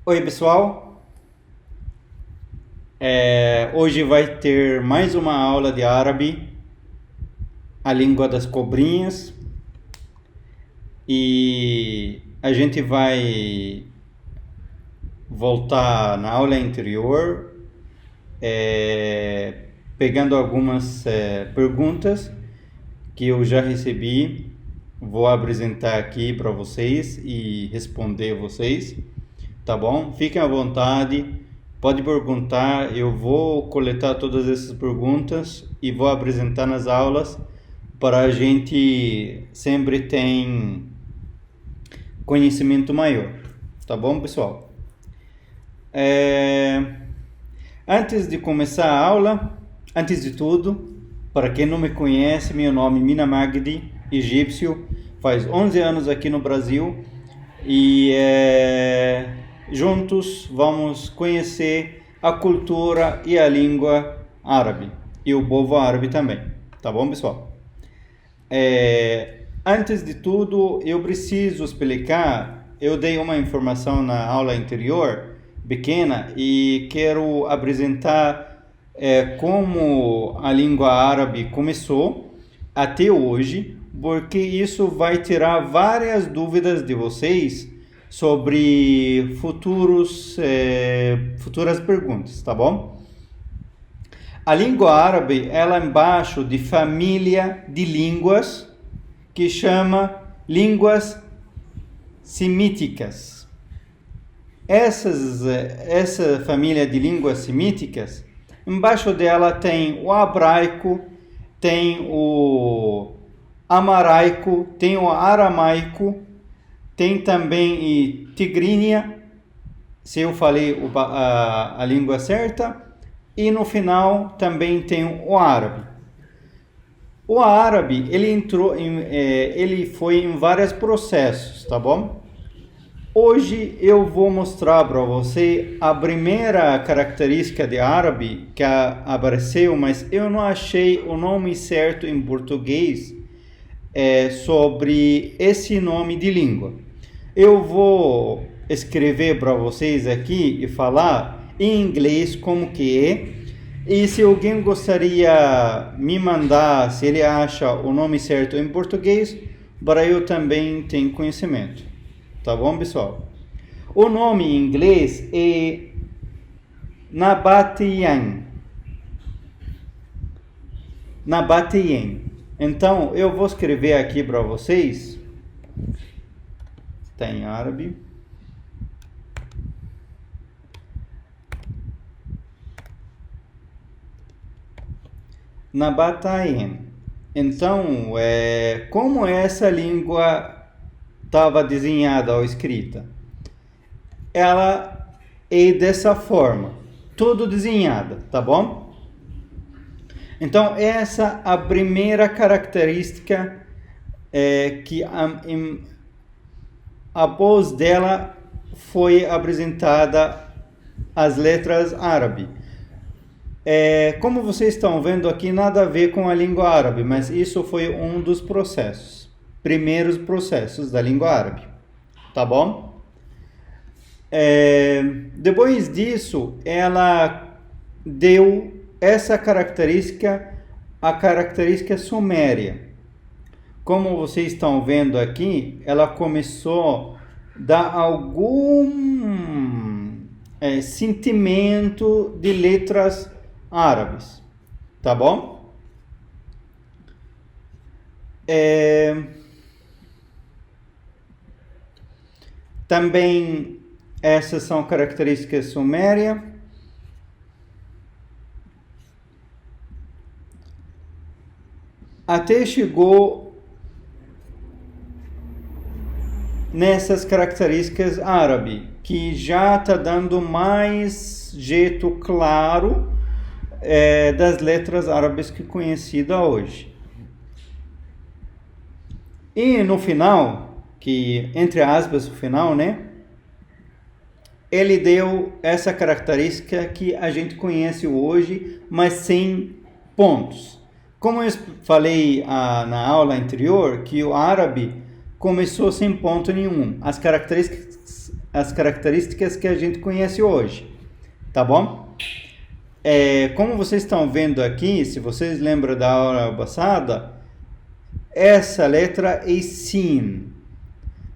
Oi, pessoal. Hoje vai ter mais uma aula de árabe, a língua das cobrinhas, e a gente vai voltar na aula anterior, pegando algumas perguntas que eu já recebi. Vou apresentar aqui para vocês e responder vocês, tá bom? Fiquem à vontade, pode perguntar, eu vou coletar todas essas perguntas e vou apresentar nas aulas para a gente sempre ter conhecimento maior, tá bom, pessoal? É, Antes de começar a aula, antes de tudo, para quem não me conhece, meu nome é Mina Magdi, egípcio, faz 11 anos aqui no Brasil e juntos vamos conhecer a cultura e a língua árabe e o povo árabe também, tá bom, pessoal? Antes de tudo, eu preciso explicar. Eu dei uma informação na aula anterior, pequena, e quero apresentar como a língua árabe começou até hoje, porque isso vai tirar várias dúvidas de vocês sobre futuras perguntas, tá bom? A língua árabe, ela é embaixo de família de línguas que chama línguas semíticas. Essa família de línguas semíticas, embaixo dela tem o hebraico, tem o amaraico, tem o aramaico, tem também o tigrínia, se eu falei a língua certa, e no final também tem o árabe. O árabe, ele foi em vários processos, tá bom? Hoje eu vou mostrar para você a primeira característica de árabe que apareceu, mas eu não achei o nome certo em português sobre esse nome de língua. Eu vou escrever para vocês aqui e falar em inglês como que é. E se alguém gostaria me mandar se ele acha o nome certo em português, para eu também ter conhecimento. Tá bom, pessoal? O nome em inglês é Nabataean. Nabataean. Então, eu vou escrever aqui para vocês. Está em árabe. Nabataean. Então, como essa língua estava desenhada ou escrita? Ela é dessa forma, tudo desenhada, tá bom? Então, essa é a primeira característica que após dela foi apresentada as letras árabes. Como vocês estão vendo aqui, nada a ver com a língua árabe, mas isso foi um dos primeiros processos da língua árabe, tá bom? Depois disso, ela deu essa característica, a característica suméria. Como vocês estão vendo aqui, ela começou a dar algum sentimento de letras árabes, tá bom? Também essas são características sumérias. Até chegou nessas características árabe, que já está dando mais jeito claro das letras árabes que conhecida hoje. E no final, que entre aspas o final, né? Ele deu essa característica que a gente conhece hoje, mas sem pontos. Como eu falei na aula anterior, que o árabe começou sem ponto nenhum. As características as características que a gente conhece hoje, tá bom? Como vocês estão vendo aqui, se vocês lembram da aula passada, essa letra é Sin,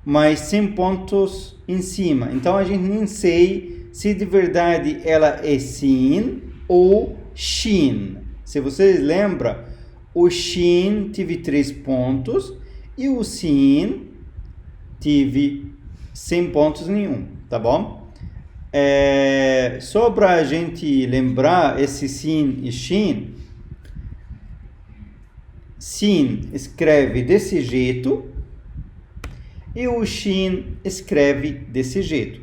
mas sem pontos em cima. Então a gente nem sei se de verdade ela é Sin ou Shin. Se vocês lembram, o Shin teve 3 pontos e o Sin teve sem pontos nenhum, tá bom? Só para a gente lembrar esse Sin e Shin, Sin escreve desse jeito e o Shin escreve desse jeito.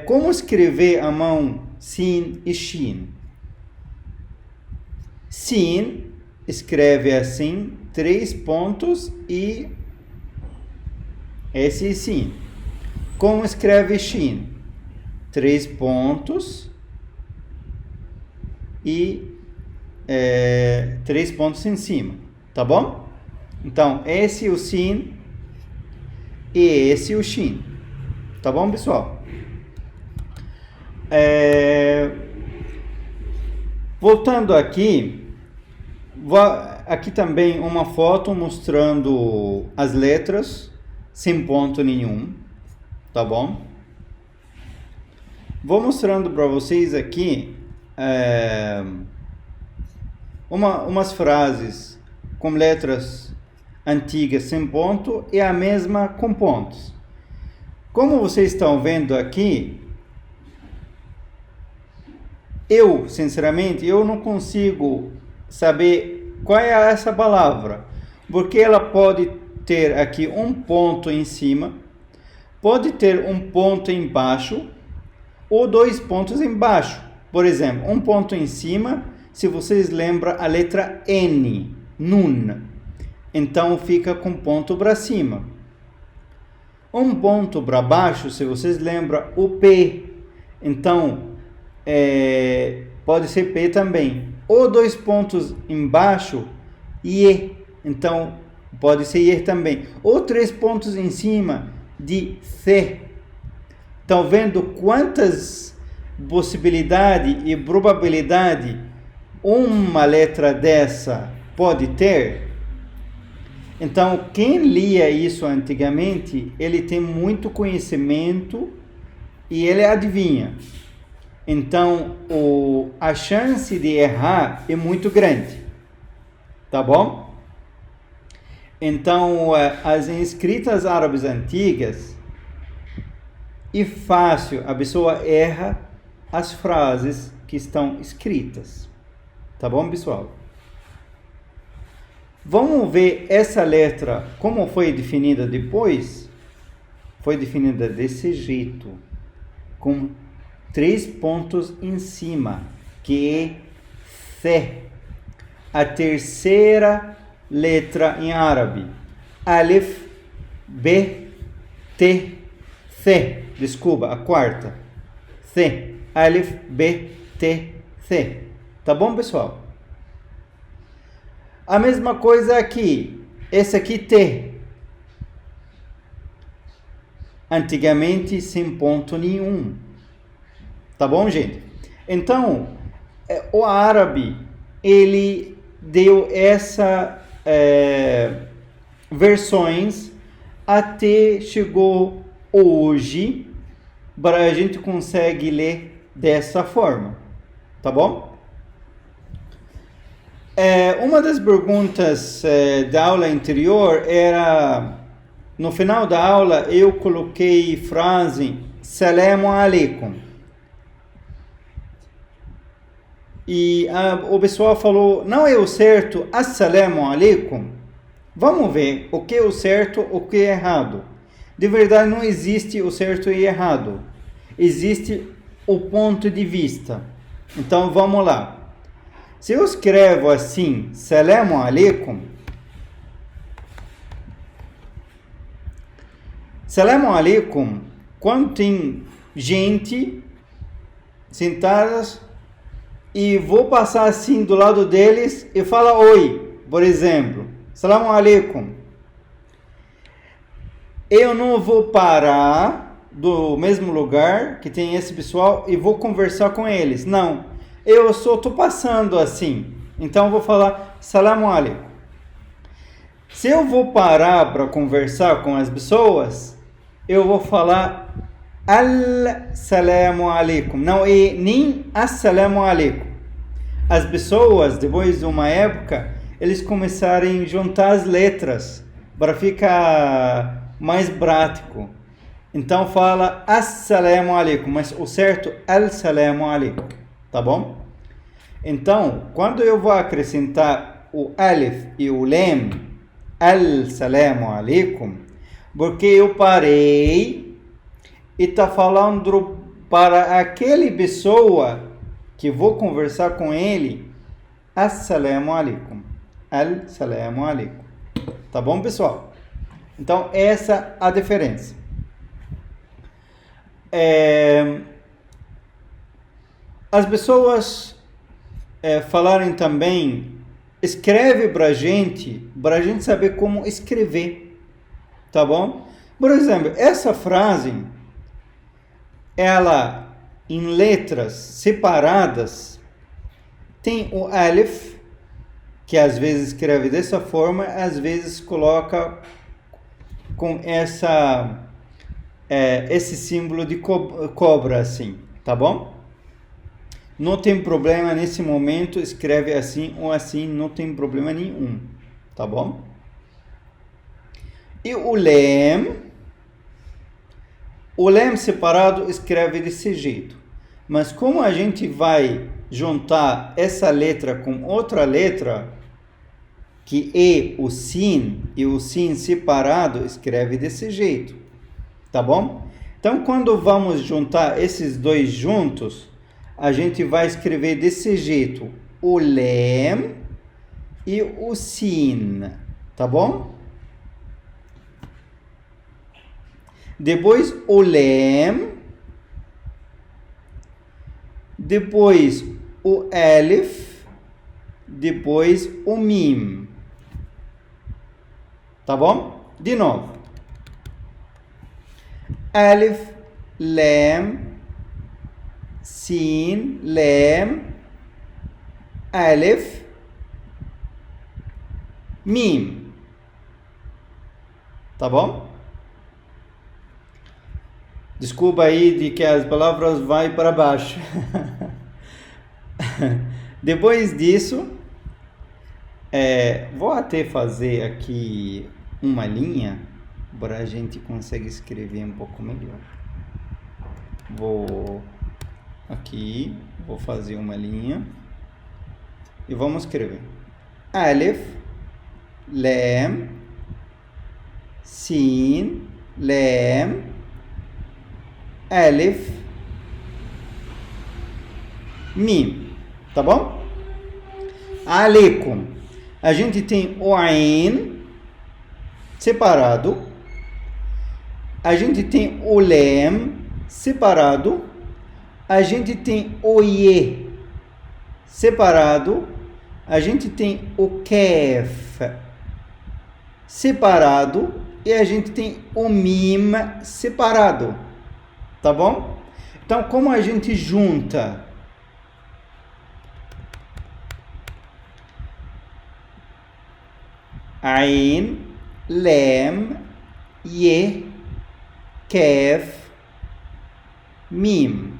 Como escrever à mão Sin e Shin? Sin escreve assim, 3 pontos e esse é Sin. Como escreve Shin? 3 pontos e 3 pontos em cima, tá bom? Então, esse é o Sin e esse é o Shin, tá bom, pessoal? Voltando aqui, aqui também uma foto mostrando as letras sem ponto nenhum, tá bom? Vou mostrando para vocês aqui umas frases com letras antigas sem ponto e a mesma com pontos. Como vocês estão vendo aqui, sinceramente, eu não consigo saber qual é essa palavra, porque ela pode ter aqui um ponto em cima, pode ter um ponto embaixo, ou 2 pontos embaixo. Por exemplo, um ponto em cima, se vocês lembram a letra N, Nun, então fica com ponto para cima. Um ponto para baixo, se vocês lembram o P, então pode ser P também. Ou 2 pontos embaixo, I, então pode ser I também. Ou 3 pontos em cima de C. Estão vendo quantas possibilidades e probabilidade uma letra dessa pode ter? Então, quem lia isso antigamente, ele tem muito conhecimento e ele adivinha. Então, a chance de errar é muito grande, tá bom? Então, as escritas árabes antigas, é fácil, a pessoa erra as frases que estão escritas, tá bom, pessoal? Vamos ver essa letra, como foi definida depois? Foi definida desse jeito, com 3 pontos em cima, que é C. A terceira letra em árabe. Alif, B, T, C. Desculpa, a quarta. C. Alif, B, T, C. Tá bom, pessoal? A mesma coisa aqui. Esse aqui, T. Antigamente, sem ponto nenhum. Tá bom, gente? Então, o árabe, ele deu essa versões até chegou hoje, para a gente consegue ler dessa forma, tá bom? Uma das perguntas da aula anterior era, no final da aula eu coloquei frase Salamu alaikum. E o pessoal falou, não é o certo Assalamu alaikum? Vamos ver o que é o certo, o que é errado. De verdade, não existe o certo e errado. Existe o ponto de vista. Então, vamos lá. Se eu escrevo assim, Salamu alaikum. Salamu alaikum, quando tem gente sentadas e vou passar assim do lado deles e fala oi, por exemplo. Salamu alaikum. Eu não vou parar do mesmo lugar que tem esse pessoal e vou conversar com eles. Não, eu só estou passando assim. Então eu vou falar Salamu alaikum. Se eu vou parar para conversar com as pessoas, eu vou falar Al-Salamu alaikum. Não é nem Assalamu alaikum. As pessoas, depois de uma época, eles começaram a juntar as letras para ficar mais prático. Então fala Assalamu alaikum, mas o certo Al-Salamu alaikum, tá bom? Então, quando eu vou acrescentar o alif e o lam, Al-Salamu alaikum, porque eu parei e tá falando para aquele pessoa que vou conversar com ele, Assalamu alaikum, Al-Salamu alaikum, tá bom, pessoal? Então, essa é a diferença. As pessoas falarem também, escreve pra gente saber como escrever, tá bom? Por exemplo, essa frase, ela em letras separadas tem o alif, que às vezes escreve dessa forma, às vezes coloca com esse símbolo de cobra assim, tá bom? Não tem problema nesse momento, escreve assim ou assim, não tem problema nenhum, tá bom? E o lam separado escreve desse jeito. Mas como a gente vai juntar essa letra com outra letra, que é o sin, e o sin separado escreve desse jeito, tá bom? Então, quando vamos juntar esses dois juntos, a gente vai escrever desse jeito, o lam e o sin, tá bom? Depois o lam, depois o alif, depois o mim, tá bom? De novo, alif, lam, sin, lam, alif, mim, tá bom? Desculpa aí de que as palavras vai para baixo. Depois disso, vou até fazer aqui uma linha para a gente conseguir escrever um pouco melhor. Vou fazer uma linha e vamos escrever alif, lam, sin, lam, alif, mim, tá bom? Aleikum. A gente tem o ain separado. A gente tem o lam separado. A gente tem o ye separado. A gente tem o kaf separado. E a gente tem o mim separado. Tá bom? Então, como a gente junta Ain, Lam, Ye, Kef, Mim.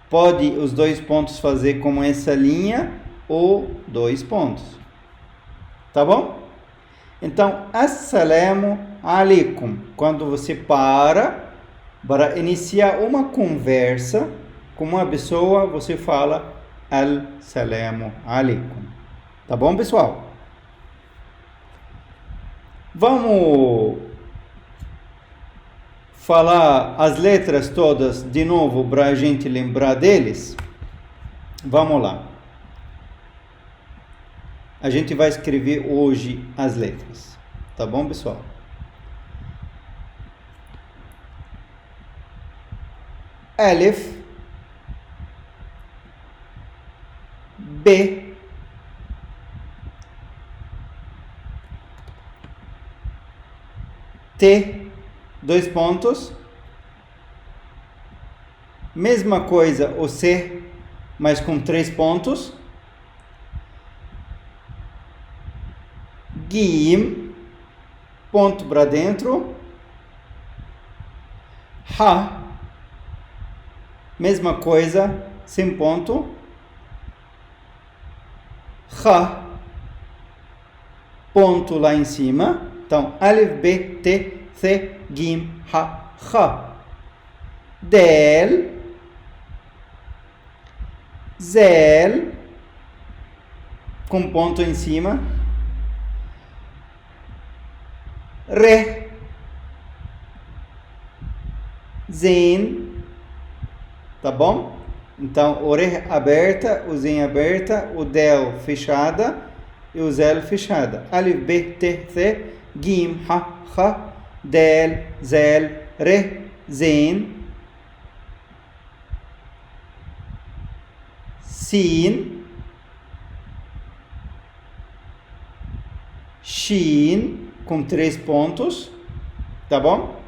Pode os dois pontos fazer como essa linha ou dois pontos. Tá bom? Então, Assalamu alaikum. Quando você para iniciar uma conversa com uma pessoa, você fala Assalamu alaikum. Tá bom, pessoal? Vamos falar as letras todas de novo para a gente lembrar deles? Vamos lá. A gente vai escrever hoje as letras. Tá bom, pessoal? Alif, B, T 2 pontos. Mesma coisa o C, mas com 3 pontos. Gim, ponto para dentro. Ha, mesma coisa, sem ponto. Ha, ponto lá em cima. Então, Alif, B, T, C, Gim, Ha, Ha. Del, Zel, com ponto em cima. Re, Zen, tá bom? Então, o Re aberta, o Zen aberta, o Del fechada e o Zel fechada. Alif, B, T, C, Gim, Ha, Ha, Del, Zel, Re, Zen, Sin, Shin, com 3 pontos, tá bom?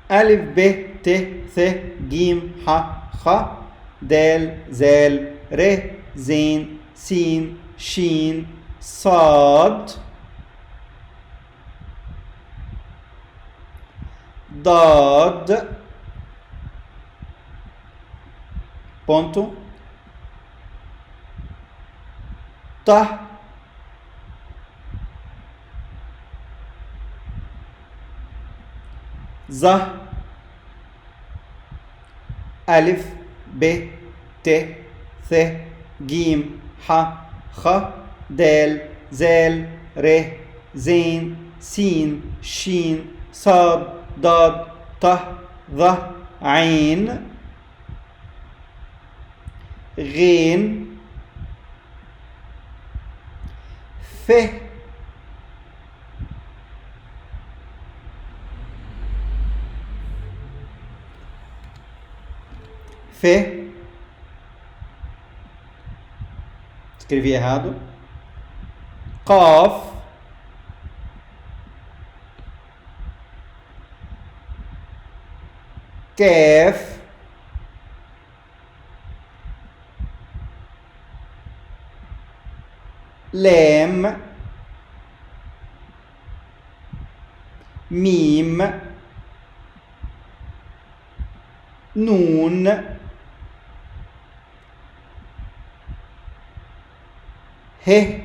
Alif, B, T, C, Gim, Ha, Ha, Del, Zel, Re, Zen, Sin, Shin, Sad, Dad, ponto, Ta, Za, Alif, B, T, C, Gim, Ha, Ha, Del, Zel, Re, Zen, Sin, Shin, Sad, Dad, Ta, Za, Ain, Ghin, Fe, Fe, escrevi errado. Qaf, Kaf, Lam, Mim, Nun, He,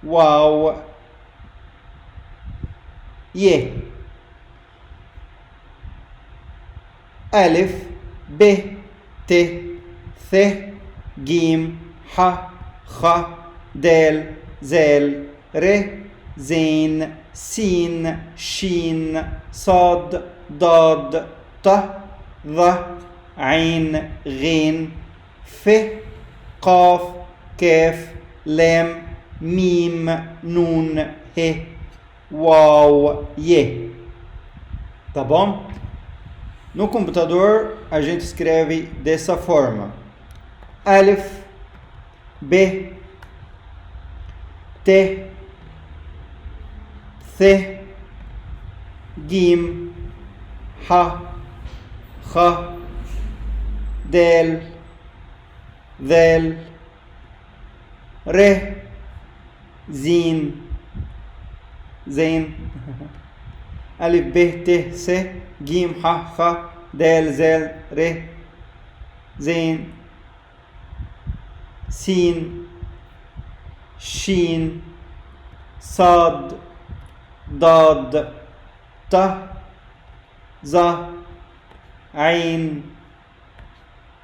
Waw, Ye, Alif, B, T, C, Gim, Ha, Ha, Del, Zel, Re, Zen, Sin, Shin, Sad, Dad, Ta, Za, Ain, Ghin, Fe, Qaf, Kaf, Lam, Mim, Nun, He, Waw, Ye. Tá bom? No computador, a gente escreve dessa forma. Alif, B, T, C, Gim, Ha, Ha, Del, Zel, Re, Zin, Zen, Alif, B, T, C, Gim, Ha, Ha, Del, Zel, Re, Zen, Sin, Shin, Sad, Dad, Ta, Za, Ain,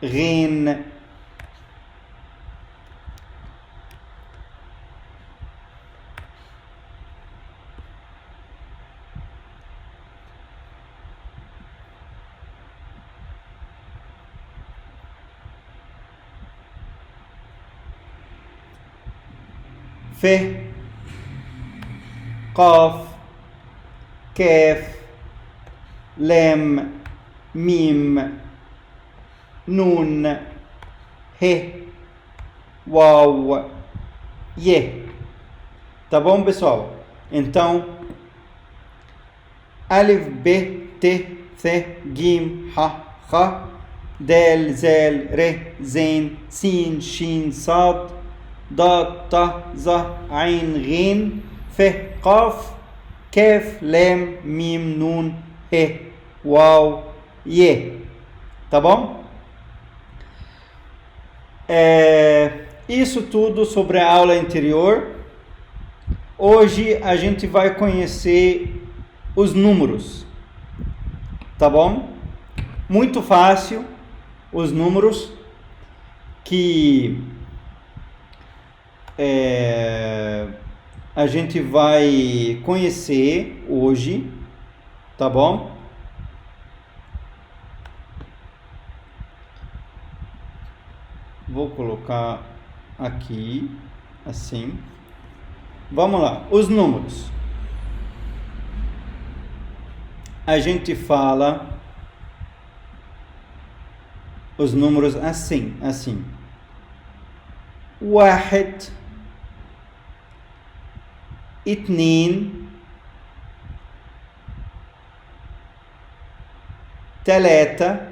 Ghin, Fe, Qaf, Kaf, Lam, Mim, Nun, He, Waw, Ye. Tá bom, pessoal? Então, Alif, B, T, C, Gim, Ha, Ha, Del, Zel, Re, Zain, Sin, Shin, Sad, Dad, Ta, Za, Ain, Ghin, Fe, Qaf, Kef, Lem, Mim, Nun, He, Waw, Ye. Tá bom? Isso tudo sobre a aula anterior. Hoje a gente vai conhecer os números. Tá bom? Muito fácil. Os números que a gente vai conhecer hoje, tá bom? Vou colocar aqui, assim. Vamos lá, os números. A gente fala os números assim. واحد اتنين تلاتة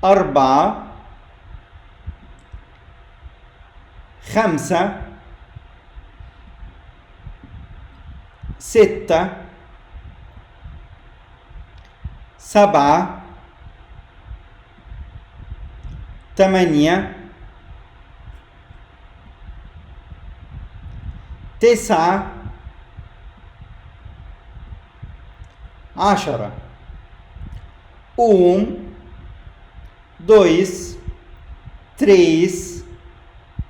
أربعة خمسة ستة سبعة ثمانية تسعة عشرة dois, três,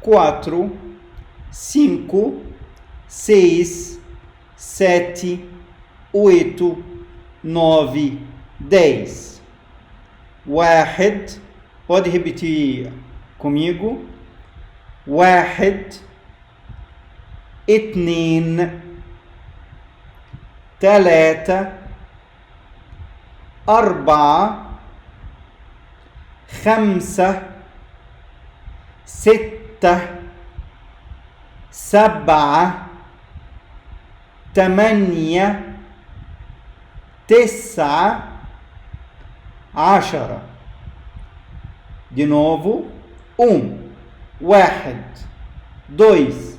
quatro, cinco, seis, sete, oito, nove, 10. واحد, pode repetir comigo. واحد, اتنين, تلاتة, أربعة, خمسة, ستة, سبعة, ثمانية, تسعة, 10. De novo. 1 2 2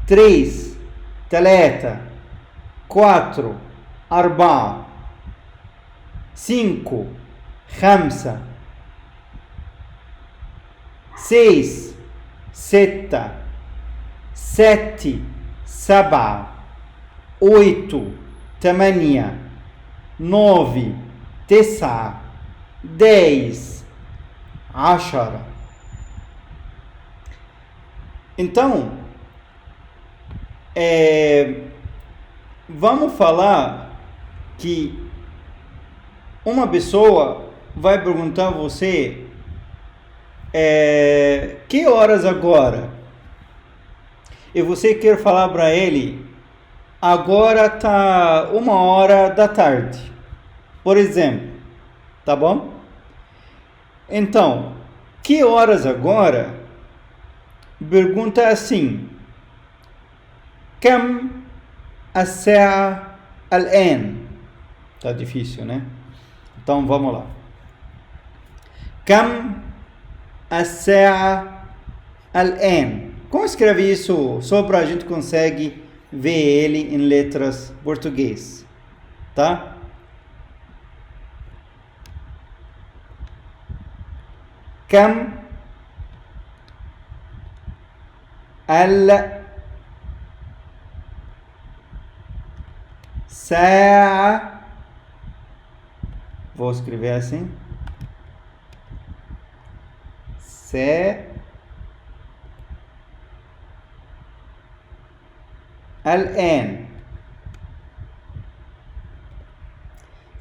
3 3 4 4 5 5 6 7 7 7 8 8 9 9 10 10. Então, vamos falar que uma pessoa vai perguntar a você que horas agora? E você quer falar para ele, agora tá 1h da tarde, por exemplo, tá bom? Então, que horas agora? Pergunta assim: كم الساعة الآن? Tá difícil, né? Então vamos lá. كم الساعة الآن? Como escreve isso? Só para a gente consegue ver ele em letras português, tá? كم الساعة. Vou escrever assim. الآن.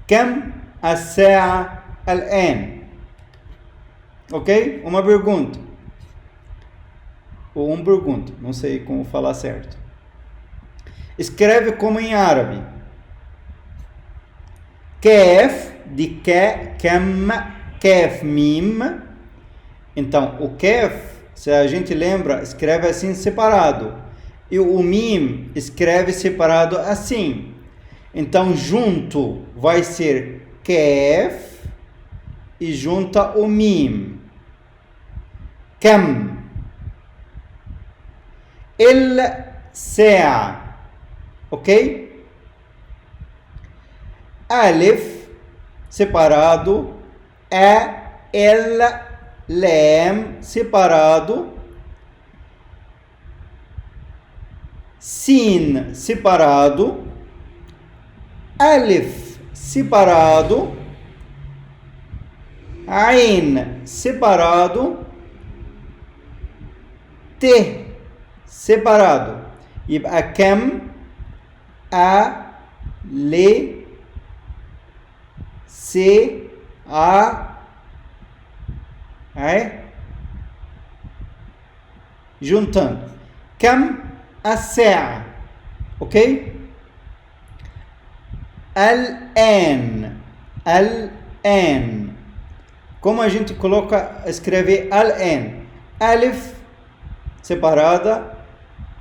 كم الساعة الآن؟ Ok? Uma pergunta. Ou pergunta. Não sei como falar certo. Escreve como em árabe. كيف de كم كيف ميم. Então, o kef se a gente lembra, escreve assim separado. E o mim escreve separado assim. Então, junto vai ser kaf e junta o mim. Kam. الساعة. Ok? Alif, separado. Lam, separado. Sin, separado. Alif, separado. Ain, separado. T, separado. يبقى كم ل س juntando. كم الساعة. ok? الآن. Como a gente escreve الآن? Alif separada,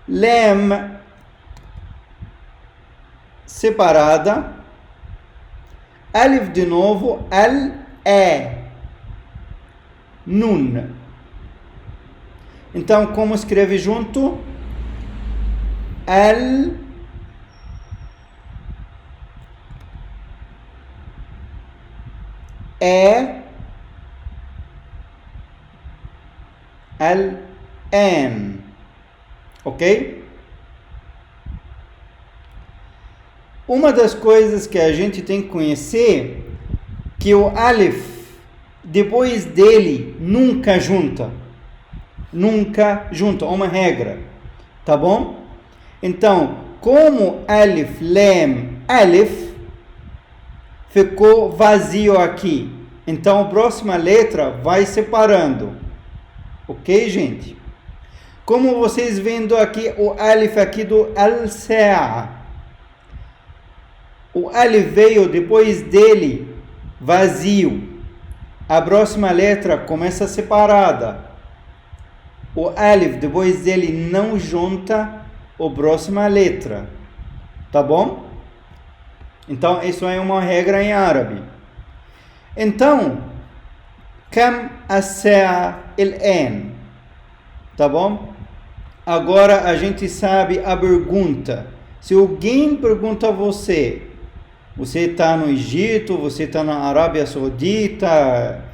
Lam separada, Alif de novo, Nun. Então, como escreve junto? الآن. Ok? Uma das coisas que a gente tem que conhecer que o alif, depois dele, nunca junta. Nunca junta, é uma regra. Tá bom? Então, como alif, lam, alif, ficou vazio aqui. Então, a próxima letra vai separando. Ok, gente? Como vocês vendo aqui, o alif aqui do al-sa'a. O alif veio depois dele, vazio. A próxima letra começa separada. O alif depois dele não junta a próxima letra. Tá bom? Então, isso é uma regra em árabe. Então, kam as-sa'a al-an. Tá bom? Agora a gente sabe a pergunta. Se alguém pergunta a você, você está no Egito, você está na Arábia Saudita,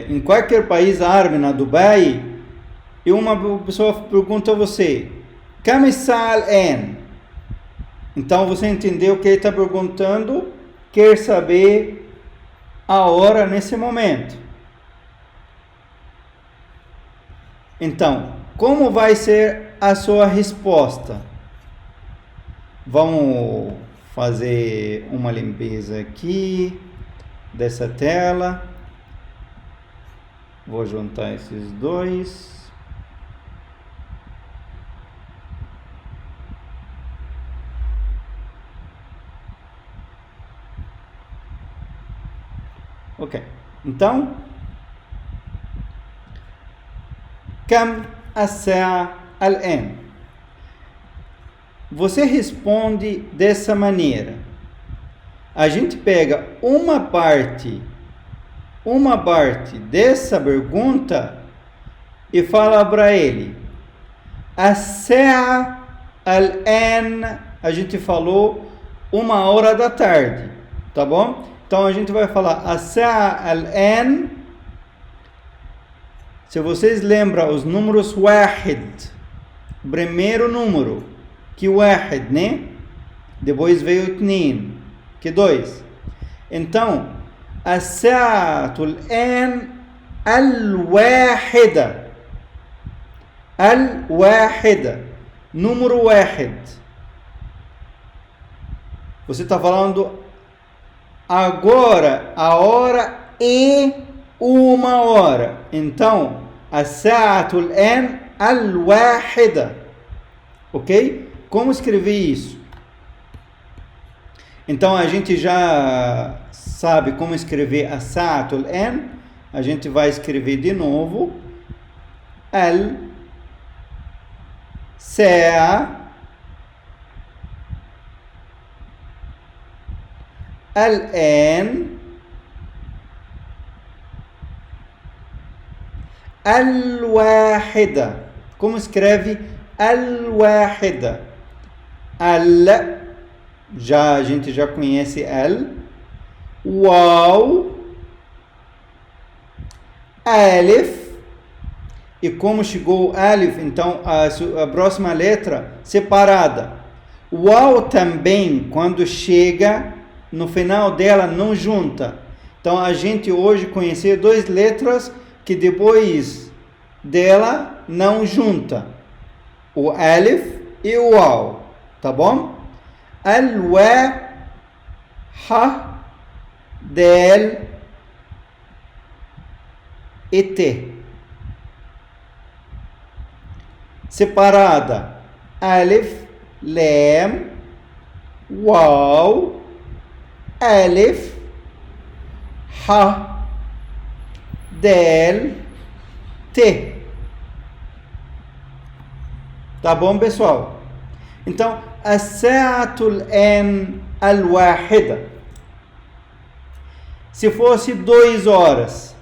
em qualquer país árabe, na Dubai, e uma pessoa pergunta a você, Kam as-sa'a al-an? Então você entendeu que ele está perguntando, quer saber a hora nesse momento. Então, como vai ser a sua resposta? Vamos fazer uma limpeza aqui dessa tela. Vou juntar esses dois. Ok. Então, Kam as-sa'a al-an? Você responde dessa maneira. A gente pega uma parte dessa pergunta e fala para ele. As-sa'a al-an, a gente falou 1h da tarde, tá bom? Então a gente vai falar as-sa'a al-an. Se vocês lembram os números wahid, primeiro número, que wahid, né? Depois veio itnin, que 2. Então, as-sa'atu al-an al-wahida. Al-wahida. Número wahid. Você está falando agora, a hora e 1h. Então, as-sa'atu al-an al-wahida. Ok? Como escrever isso? Então, a gente já sabe como escrever a sa'atul an, a gente vai escrever de novo al-sa'a al-an al-wahida. Como escreve al-wahida? A gente já conhece waw, alif. E como chegou o alif, então a próxima letra separada. Waw também, quando chega no final dela, não junta. Então a gente hoje conheceu duas letras que depois dela não junta. O alif e o waw. Tá bom? Al-wa, ha, del e t. Separada. Alif, lam, waw, alif, ha, del, t. Tá bom, pessoal? Então, as-sa'atul an al-wahida. Se fosse 2 horas,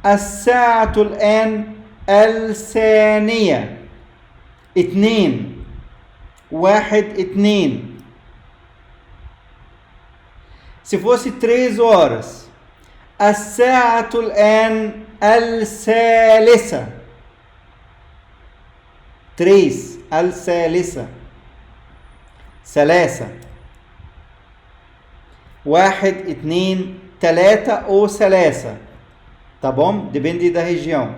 as-sa'atul an al-thaniya. 2. 2. Se fosse 3 horas, as-sa'atul an al-thalitha. 3. Al-thalitha. ثلاثة. 1 2 3 ou ثلاثة. Tá bom? Depende da região.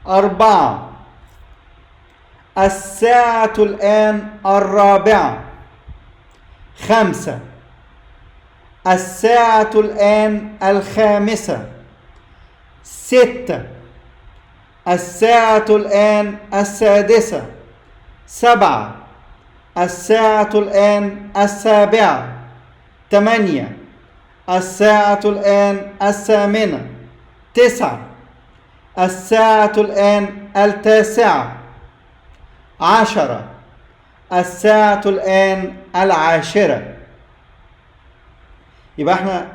4. الساعة الآن 4. 5. الساعة الآن 5. 6. الساعة الآن 6. 7. الساعة الآن 7. 8. الساعة الآن 8. 9. الساعة الآن 9. 10. الساعة الآن 10. Yibá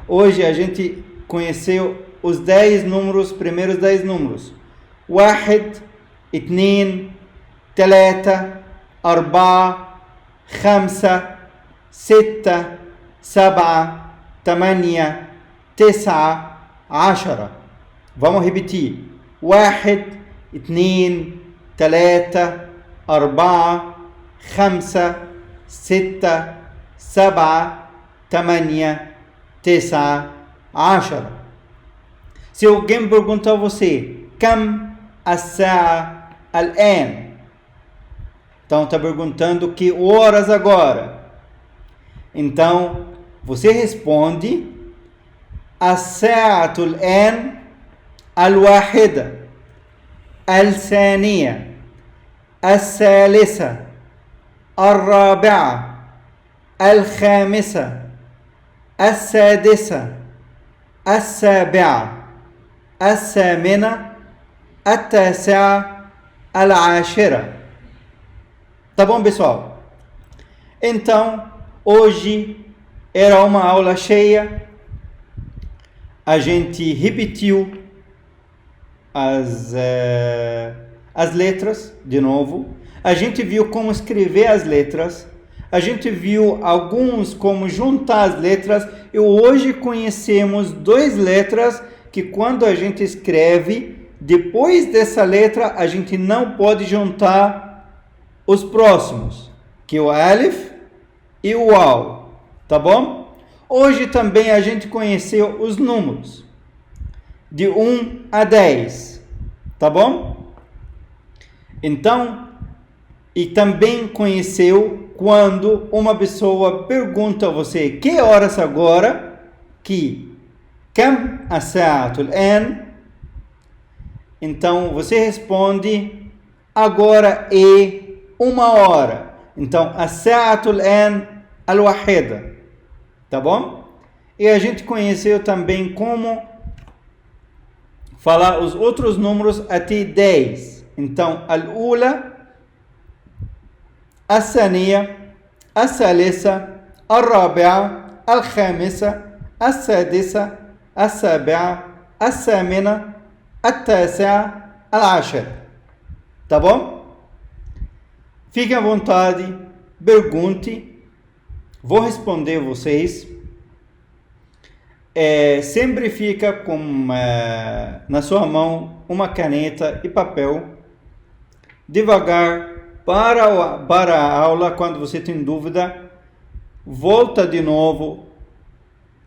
hoje a gente conheceu os 10 números, primeiros 10 números. 1, 2, 3, 4, 5, 6, 7, 8, 9, 10. Vamos repetir. 1, 2, 3, 4, 5, 6, 7, 8, 9, 10. Se alguém perguntar a você, Kam as-sa'a al-an? Então está perguntando que horas agora. Então você responde as-sa'atul an al-wahida, al-thaniya, al-thalitha, al-rabi'a, al-khamisa, al-sadisa, al-sabi'a, al-thamina, al-tasi'a, al-ashira. Tá bom, pessoal? Então, hoje era uma aula cheia. A gente repetiu as letras de novo. A gente viu como escrever as letras. A gente viu alguns como juntar as letras. E hoje conhecemos 2 letras que quando a gente escreve, depois dessa letra, a gente não pode juntar os próximos, que é o alif e o waw, tá bom? Hoje também a gente conheceu os números, de 1 a 10, tá bom? Então, e também conheceu quando uma pessoa pergunta a você, que horas agora? Que, Kam as-sa'atul an? Então, você responde, agora é 1 hora. Então, as-sa'atul an al-wahida, tá bom? E a gente conheceu também como falar os outros números até 10. Então, al-ula, الثانية الثالثة الرابعة الخامسة السادسة السابعة الثامنة التاسعة العاشرة. Tá bom? Fiquem à vontade, pergunte, vou responder vocês. Sempre fica com na sua mão uma caneta e papel. Devagar, para a aula. Quando você tem dúvida, volta de novo.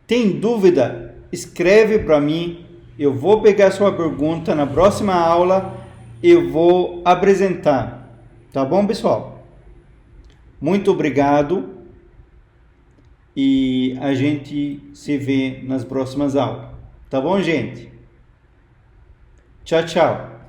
Tem dúvida? Escreve para mim. Eu vou pegar sua pergunta na próxima aula. Eu vou apresentar. Tá bom, pessoal? Muito obrigado. E a gente se vê nas próximas aulas. Tá bom, gente? Tchau, tchau.